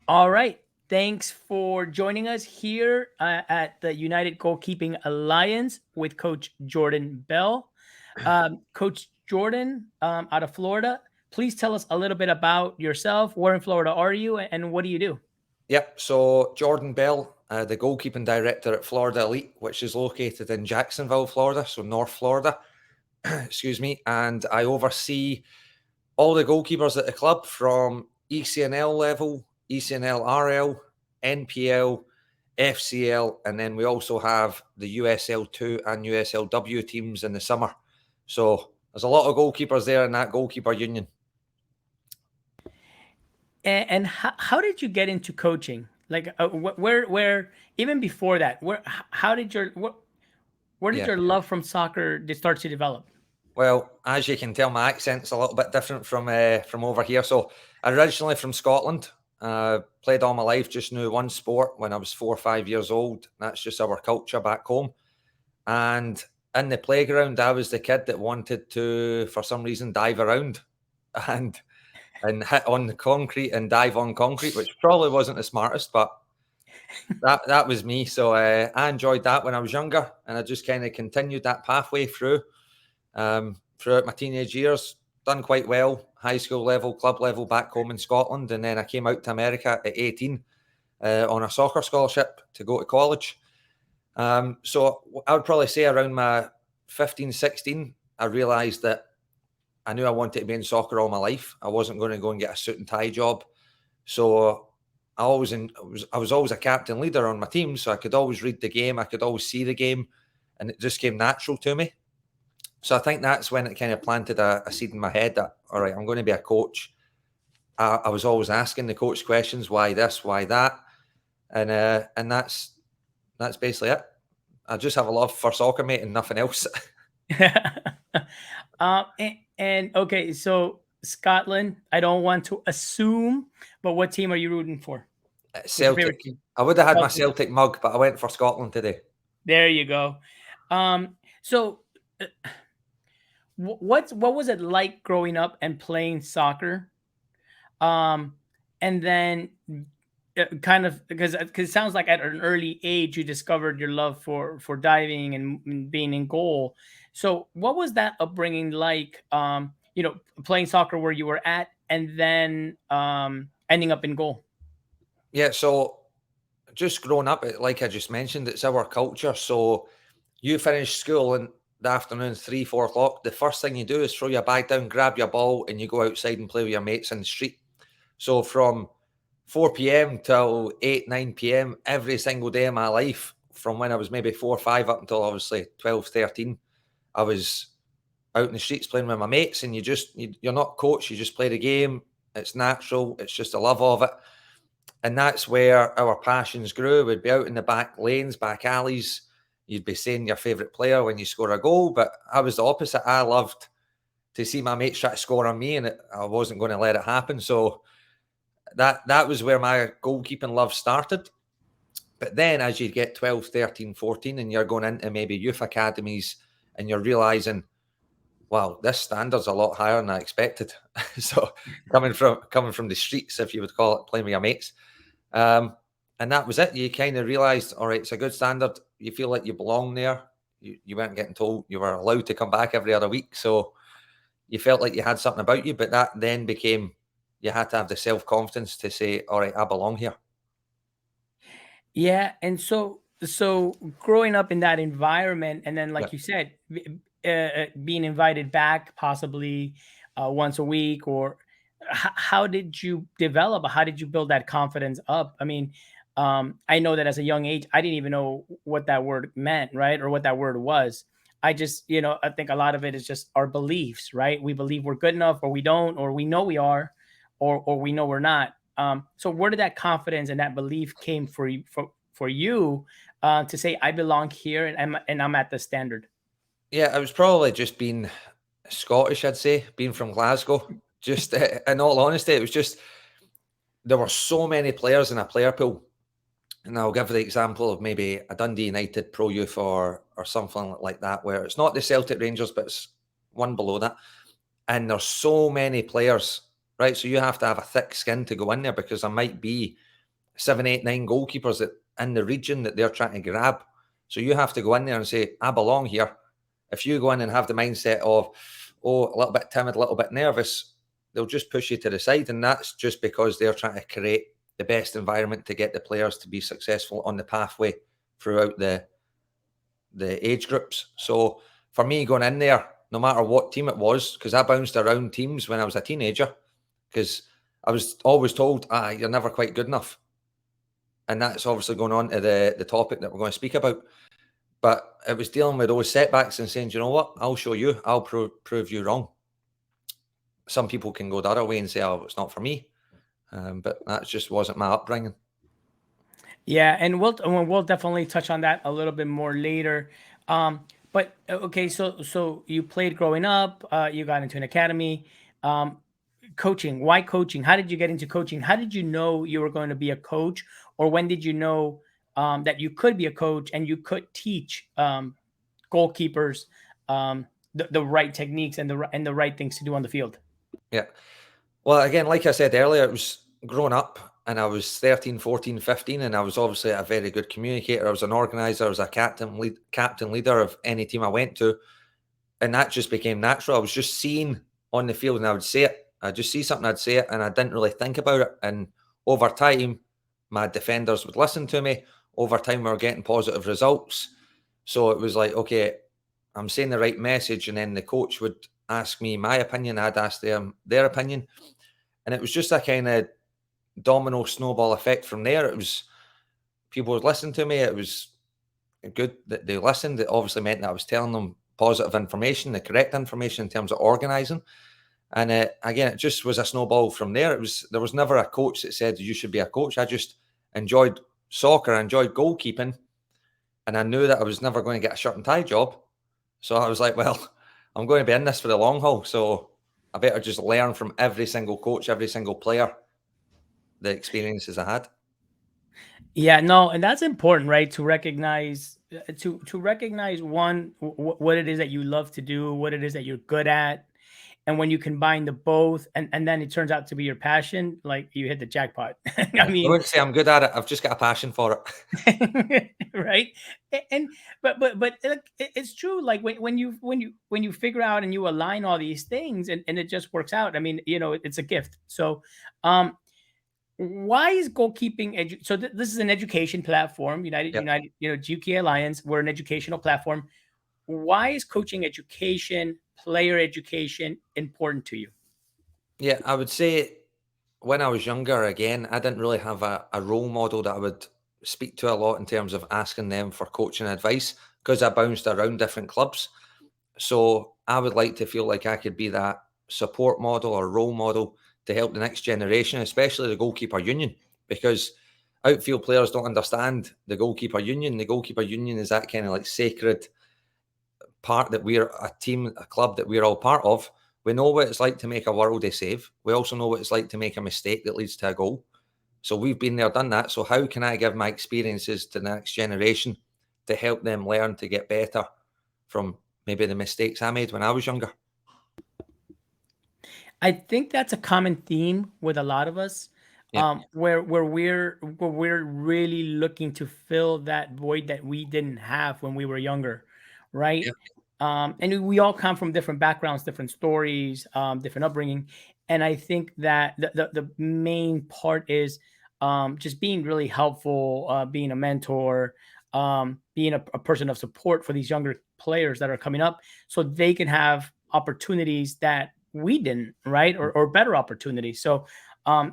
All right. Thanks for joining us here at the United Goalkeeping Alliance with Coach Jordan Bell. Coach Jordan, out of Florida, please tell us a little bit about yourself. Where in Florida are you, and what do you do? Yep, so Jordan Bell, the goalkeeping director at Florida Elite, which is located in Jacksonville, Florida, so North Florida, excuse me, and I oversee all the goalkeepers at the club from ECNL level, ECNL RL, NPL, FCL, and then we also have the USL2 and USLW teams in the summer. So there's a lot of goalkeepers there in that goalkeeper union. And how did you get into coaching? Like, where even before that, how did where did Yeah. your love from soccer start to develop? Well, as you can tell, my accent's a little bit different from over here. So, originally from Scotland, played all my life. Just knew one sport when I was 4 or 5 years old. That's just our culture back home. And in the playground, I was the kid that wanted to, for some reason, dive around and hit on the concrete and dive on concrete, which probably wasn't the smartest, but that was me. So I enjoyed that when I was younger, and I just kind of continued that pathway throughout my teenage years. Done quite well, high school level, club level back home in Scotland, and then I came out to America at 18 on a soccer scholarship to go to college. So I would probably say around my 15, 16, I realised that I knew I wanted to be in soccer all my life. I wasn't going to go and get a suit and tie job. So I was always a captain leader on my team, so I could always read the game, I could always see the game, and it just came natural to me. So I think that's when it kind of planted a seed in my head that, all right, I'm going to be a coach. I was always asking the coach questions, why this, why that, and that's basically it. I just have a love for soccer, mate, and nothing else. And okay, so Scotland. I don't want to assume, but what team are you rooting for? What's your favorite Celtic. team? I would have had my Celtic. Celtic mug, but I went for Scotland today. There you go. So uh, what was it like growing up and playing soccer? Um, and then kind of because it sounds like at an early age you discovered your love for diving and being in goal. So what was that upbringing like? Playing soccer where you were at, and then ending up in goal. Yeah, so just growing up, like I just mentioned, it's our culture. So you finish school in the afternoon, 3, 4 o'clock. The first thing you do is throw your bag down, grab your ball, and you go outside and play with your mates in the street. So from 4 p.m. till 8, 9 p.m. every single day of my life, from when I was maybe 4 or 5 up until obviously 12, 13, I was out in the streets playing with my mates, and you're not coached, you just play the game. It's natural, it's just a love of it. And that's where our passions grew. We'd be out in the back lanes, back alleys. You'd be saying your favourite player when you score a goal. But I was the opposite. I loved to see my mates try to score on me, and I wasn't going to let it happen. So that was where my goalkeeping love started. But then as you get 12, 13, 14, and you're going into maybe youth academies, and you're realising, wow, this standard's a lot higher than I expected. So coming from the streets, if you would call it, playing with your mates. And that was it. You kind of realised, all right, it's a good standard. You feel like you belong there. You weren't getting told you were allowed to come back every other week. So you felt like you had something about you, but that then became you had to have the self-confidence to say, all right, I belong here. Yeah, and so growing up in that environment, and then Yeah. like you said, being invited back possibly once a week, or how did you develop? How did you build that confidence up? I mean, I know that as a young age, I didn't even know what that word meant, right, or what that word was. I just, I think a lot of it is just our beliefs, right? We believe we're good enough, or we don't, or we know we are, or we know we're not. So where did that confidence and that belief came for you to say I belong here, and I'm at the standard? Yeah, I was probably just being Scottish, I'd say, being from Glasgow. Just in all honesty, it was just there were so many players in a player pool. And I'll give the example of maybe a Dundee United Pro Youth or something like that, where it's not the Celtic Rangers, but it's one below that. And there's so many players, right? So you have to have a thick skin to go in there because there might be 7, 8, 9 goalkeepers that in the region that they're trying to grab. So you have to go in there and say, I belong here. If you go in and have the mindset of, oh, a little bit timid, a little bit nervous, they'll just push you to the side. And that's just because they're trying to create the best environment to get the players to be successful on the pathway throughout the age groups. So for me, going in there, no matter what team it was, because I bounced around teams when I was a teenager, because I was always told, you're never quite good enough. And that's obviously going on to the topic that we're going to speak about. But it was dealing with those setbacks and saying, you know what, I'll show you, I'll prove you wrong. Some people can go the other way and say, oh, it's not for me. But that just wasn't my upbringing. Yeah, and we'll definitely touch on that a little bit more later. But okay, so you played growing up. You got into an academy. Um, Coaching. Why coaching? How did you get into coaching? How did you know you were going to be a coach, or when did you know that you could be a coach and you could teach goalkeepers the right techniques and the right things to do on the field? Yeah. Well, again, like I said earlier, it was growing up and I was 13, 14, 15, and I was obviously a very good communicator. I was an organizer, I was a captain leader of any team I went to. And that just became natural. I was just seeing on the field and I would say it. I'd just see something, I'd say it, and I didn't really think about it. And over time, my defenders would listen to me. Over time, we were getting positive results. So it was like, okay, I'm saying the right message. And then the coach would ask me my opinion. I'd ask them their opinion. And it was just a kind of domino snowball effect from there. It was people would listen to me. It was good that they listened. It obviously meant that I was telling them positive information, the correct information in terms of organising. And again, it just was a snowball from there. There was never a coach that said you should be a coach. I just enjoyed soccer, I enjoyed goalkeeping, and I knew that I was never going to get a shirt and tie job. So I was like, well, I'm going to be in this for the long haul. So I better just learn from every single coach, every single player, the experiences I had. Yeah, no, and that's important, right? To recognize to recognize one what it is that you love to do, what it is that you're good at, and when you combine the both, and then it turns out to be your passion, like you hit the jackpot. I Yeah. I mean, wouldn't say I'm good at it. I've just got a passion for it. right? And but it's true. Like when you figure out and you align all these things, and it just works out. I mean, it's a gift. So, um, why is goalkeeping so this is an education platform, Yep. GK Alliance, we're an educational platform. Why is coaching education, player education important to you? Yeah, I would say when I was younger, again, I didn't really have a role model that I would speak to a lot in terms of asking them for coaching advice because I bounced around different clubs. So I would like to feel like I could be that support model or role model to help the next generation, especially the goalkeeper union, because outfield players don't understand the goalkeeper union. The goalkeeper union is that kind of like sacred part that we're a team, a club that we're all part of. We know what it's like to make a worldie save. We also know what it's like to make a mistake that leads to a goal. So we've been there, done that. So how can I give my experiences to the next generation to help them learn to get better from maybe the mistakes I made when I was younger? I think that's a common theme with a lot of us, Yeah. where we're really looking to fill that void that we didn't have when we were younger, right? Yeah. And we all come from different backgrounds, different stories, different upbringing, and I think that the main part is just being really helpful, being a mentor, being a person of support for these younger players that are coming up, so they can have opportunities that we didn't, right? Or better opportunities. So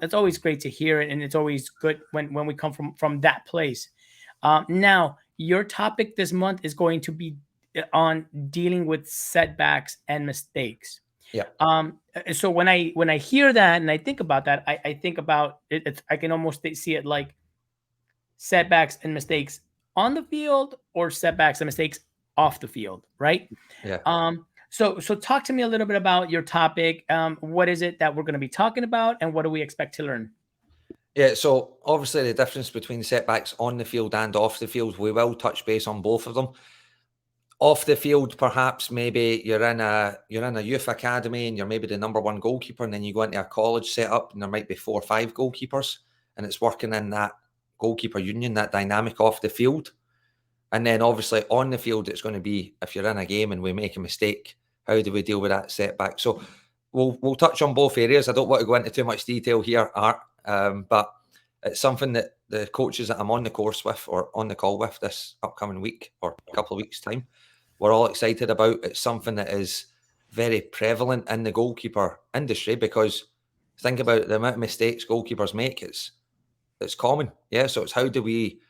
it's always great to hear it, and it's always good when we come from that place. Now, your topic this month is going to be on dealing with setbacks and mistakes. Yeah. So when I hear that and I think about that, I think about it. I can almost see it like setbacks and mistakes on the field or setbacks and mistakes off the field, right? Yeah. So talk to me a little bit about your topic. What is it that we're going to be talking about, and what do we expect to learn? Yeah. So obviously the difference between setbacks on the field and off the field, we will touch base on both of them. Off the field, perhaps maybe you're in a youth academy and you're maybe the number one goalkeeper, and then you go into a college setup and there might be 4 or 5 goalkeepers, and it's working in that goalkeeper union, that dynamic off the field. And then obviously on the field, it's going to be, if you're in a game and we make a mistake, how do we deal with that setback? So we'll touch on both areas. I don't want to go into too much detail here, Art, but it's something that the coaches that I'm on the course with or on the call with this upcoming week or a couple of weeks' time, we're all excited about. It's something that is very prevalent in the goalkeeper industry because think about the amount of mistakes goalkeepers make. It's common. Yeah. So it's how do we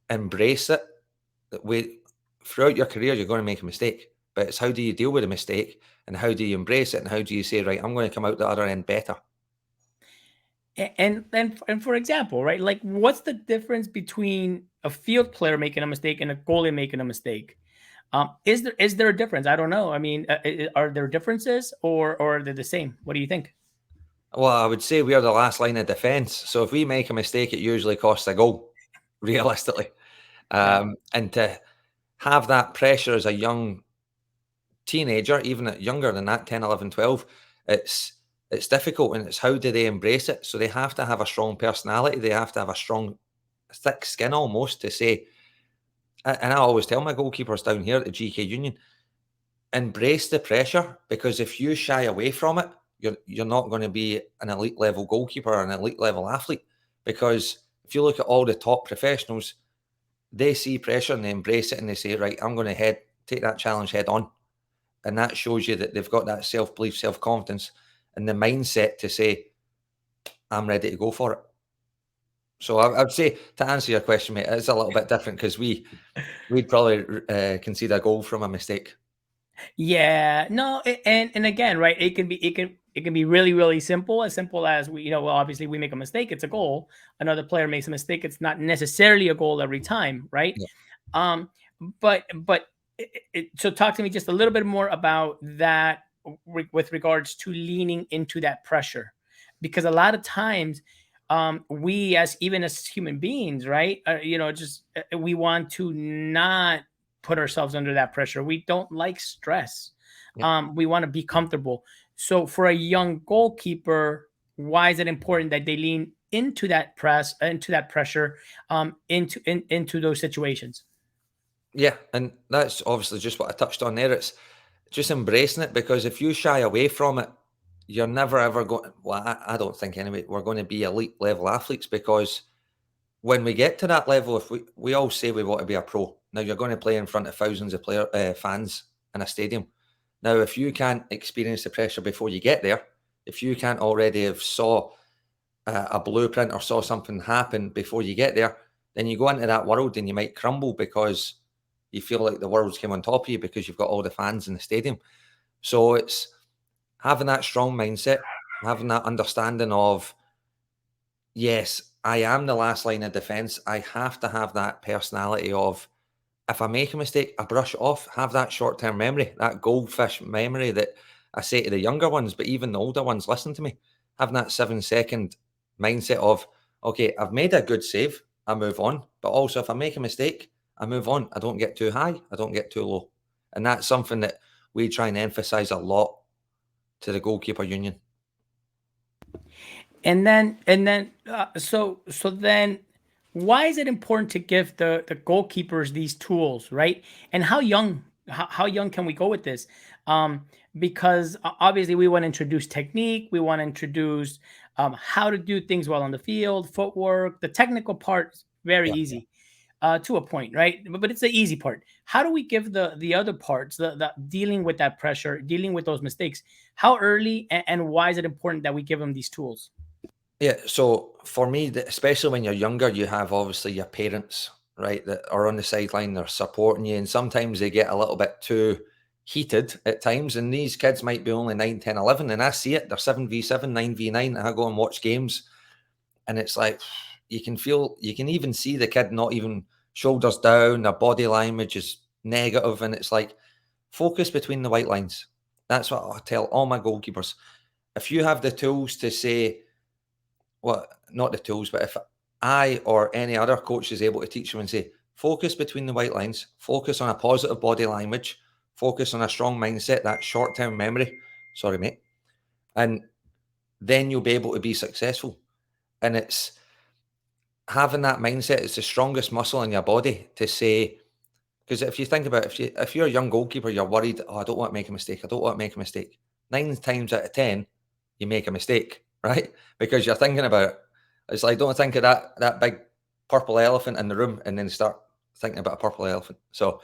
embrace it? That we throughout your career you're going to make a mistake, but it's how do you deal with a mistake and how do you embrace it and how do you say, right, I'm going to come out the other end better. And for example, right? Like, what's the difference between a field player making a mistake and a goalie making a mistake? Is there a difference? I don't know. I mean, are there differences or are they the same? What do you think? Well, I would say we are the last line of defense. So if we make a mistake, it usually costs a goal, realistically. Yeah. And to have that pressure as a young teenager, even younger than that, 10, 11, 12, it's difficult and it's how do they embrace it? So they have to have a strong personality. They have to have a strong, thick skin almost to say, and I always tell my goalkeepers down here at the GK Union, embrace the pressure because if you shy away from it, you're not going to be an elite level goalkeeper or an elite level athlete. Because if you look at all the top professionals, they see pressure and they embrace it and they say, right, I'm going to take that challenge head on. And that shows you that they've got that self belief, self confidence, and the mindset to say, I'm ready to go for it. So I'd say to answer your question, mate, it's a little bit different because we'd probably concede a goal from a mistake. Yeah, no, and again, right? It can be really really simple as well, obviously we make a mistake, it's a goal. Another player makes a mistake, it's not necessarily a goal every time, right? Yeah. Um, but so talk to me just a little bit more about that with regards to leaning into that pressure, because a lot of times, we as even as human beings, right? Just we want to not put ourselves under that pressure. We don't like stress. Yeah. We want to be comfortable. So for a young goalkeeper, why is it important that they lean into that into that pressure, into those situations? Yeah, and that's obviously just what I touched on there. It's just embracing it because if you shy away from it, you're never ever going. Well, I don't think anyway. We're going to be elite level athletes because when we get to that level, if we all say we want to be a pro, now you're going to play in front of thousands of fans in a stadium. Now, if you can't experience the pressure before you get there, if you can't already have saw a blueprint or saw something happen before you get there, then you go into that world and you might crumble because you feel like the world's came on top of you because you've got all the fans in the stadium. So it's having that strong mindset, having that understanding of, yes, I am the last line of defense. I have to have that personality of, if I make a mistake, I brush it off, have that short term memory, that goldfish memory that I say to the younger ones, but even the older ones, listen to me, having that 7 second mindset of, okay, I've made a good save, I move on. But also, if I make a mistake, I move on. I don't get too high, I don't get too low. And that's something that we try and emphasize a lot to the goalkeeper union. And then why is it important to give the goalkeepers these tools, right? And how young can we go with this? Because obviously we want to introduce technique, we want to introduce how to do things well on the field, footwork. The technical part is very Yeah. easy, to a point, right? But it's the easy part. How do we give the other parts, the dealing with that pressure, dealing with those mistakes? How early, and why is it important that we give them these tools? Yeah, so for me, especially when you're younger, you have obviously your parents, right, that are on the sideline, they're supporting you, and sometimes they get a little bit too heated at times. And these kids might be only 9, 10, 11, and I see it, they're 7v7, 9v9, and I go and watch games, and it's like you can even see the kid not even shoulders down, their body language is negative, and it's like, focus between the white lines. That's what I tell all my goalkeepers. If you have the tools to say, well, not the tools, but if I or any other coach is able to teach them and say, focus between the white lines, focus on a positive body language, focus on a strong mindset, that short term memory. Sorry, mate. And then you'll be able to be successful. And having that mindset is the strongest muscle in your body to say, because if you think about it, if you're a young goalkeeper, you're worried, oh, I don't want to make a mistake. I don't want to make a mistake. 9 times out of 10, you make a mistake, right? Because you're thinking about it. It's like, don't think of that big purple elephant in the room and then start thinking about a purple elephant. So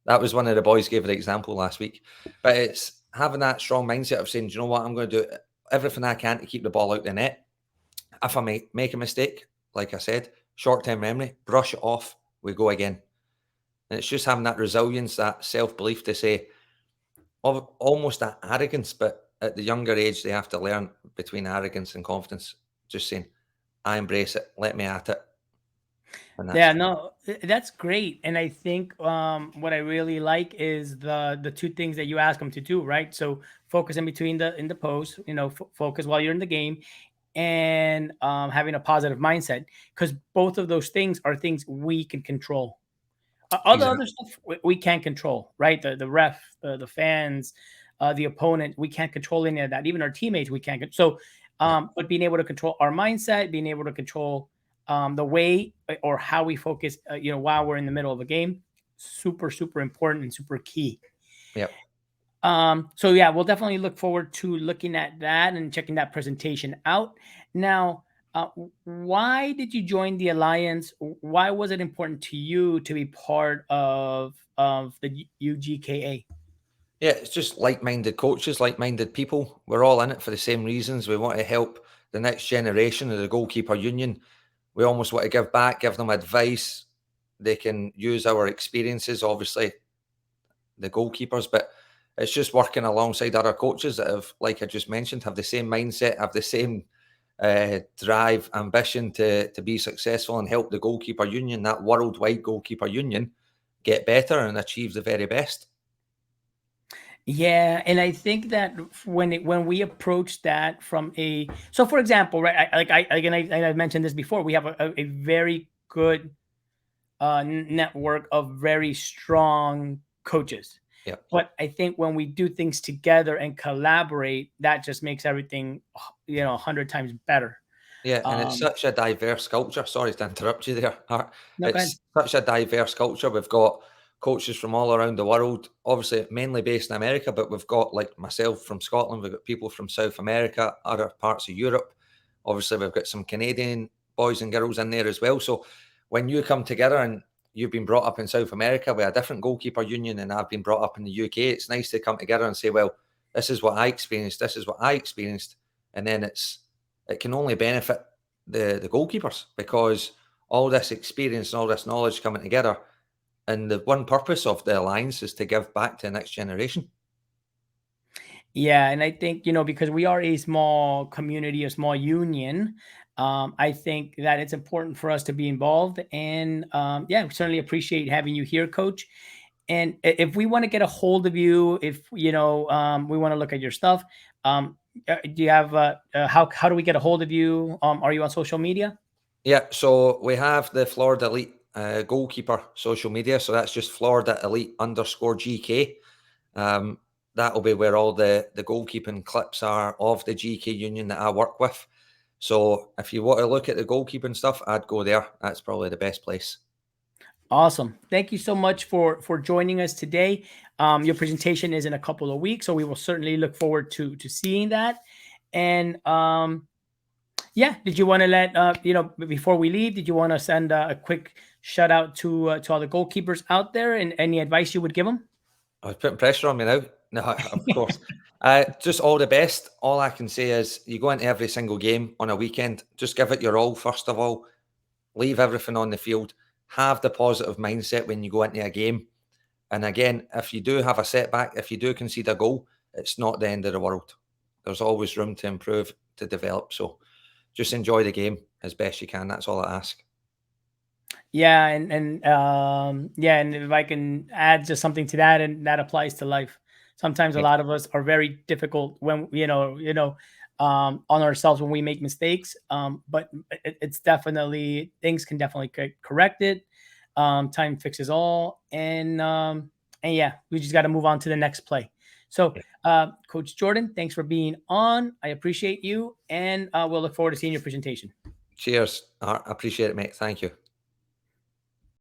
that was one of the boys gave an example last week. But it's having that strong mindset of saying, do you know what, I'm going to do everything I can to keep the ball out the net. If I make a mistake, like I said, short-term memory, brush it off, we go again. And it's just having that resilience, that self-belief to say, almost that arrogance, but at the younger age, they have to learn between arrogance and confidence. Just saying, I embrace it, let me at it. And that's Yeah, no, that's great. And I think what I really like is the two things that you ask them to do, right? So focus in between the in the post, focus while you're in the game, and having a positive mindset, because both of those things are things we can control. All the other exactly. stuff we can't control, right? The ref, the fans, the opponent, we can't control any of that. Even our teammates, we can't. So, Yeah. but being able to control our mindset, being able to control the way or how we focus, while we're in the middle of a game, super super important and super key. Yeah. So yeah, we'll definitely look forward to looking at that and checking that presentation out. Now, why did you join the alliance? Why was it important to you to be part of the UGKA? Yeah, it's just like-minded coaches, like-minded people. We're all in it for the same reasons. We want to help the next generation of the goalkeeper union. We almost want to give back, give them advice. They can use our experiences, obviously, the goalkeepers, but it's just working alongside other coaches that have, like I just mentioned, have the same mindset, have the same drive, ambition to be successful and help the goalkeeper union, that worldwide goalkeeper union, get better and achieve the very best. Yeah, and I think that when we approach that from so for example, right, I mentioned this before, we have a very good network of very strong coaches. Yeah. But I think when we do things together and collaborate, that just makes everything, 100 times better. Yeah, and it's Um, such a diverse culture. Sorry to interrupt you there, Art. no, go ahead. It's such a diverse culture. We've got coaches from all around the world, obviously mainly based in America, but we've got like myself from Scotland, we've got people from South America, other parts of Europe. Obviously, we've got some Canadian boys and girls in there as well. So when you come together and you've been brought up in South America with a different goalkeeper union and I've been brought up in the UK, it's nice to come together and say, well, this is what I experienced, this is what I experienced. And then it can only benefit the goalkeepers because all this experience and all this knowledge coming together, and the one purpose of the alliance is to give back to the next generation. Yeah, and I think, because we are a small community, a small union, I think that it's important for us to be involved. And yeah, we certainly appreciate having you here, Coach. And if we want to get a hold of you, if we want to look at your stuff, do you have how do we get a hold of you? Are you on social media? Yeah, so we have the Florida Elite goalkeeper social media. So that's just Florida Elite underscore GK. Um, that'll be where all the goalkeeping clips are of the GK union that I work with. So if you want to look at the goalkeeping stuff, I'd go there. That's probably the best place. Awesome. Thank you so much for joining us today. Your presentation is in a couple of weeks, so we will certainly look forward to seeing that. And yeah, did you want to let before we leave? Did you want to send a quick shout out to all the goalkeepers out there and any advice you would give them? I was putting pressure on me now. No, of course. Just all the best. All I can say is you go into every single game on a weekend, just give it your all, first of all. Leave everything on the field. Have the positive mindset when you go into a game. And again, if you do have a setback, if you do concede a goal, it's not the end of the world. There's always room to improve, to develop. So just enjoy the game as best you can. That's all I ask. Yeah, yeah, and if I can add just something to that, and that applies to life. Sometimes a Yeah. lot of us are very difficult when on ourselves when we make mistakes. But it's definitely things can definitely get corrected. Time fixes all, and yeah, we just got to move on to the next play. So, Coach Jordan, thanks for being on. I appreciate you, and we'll look forward to seeing your presentation. Cheers. I appreciate it, mate. Thank you.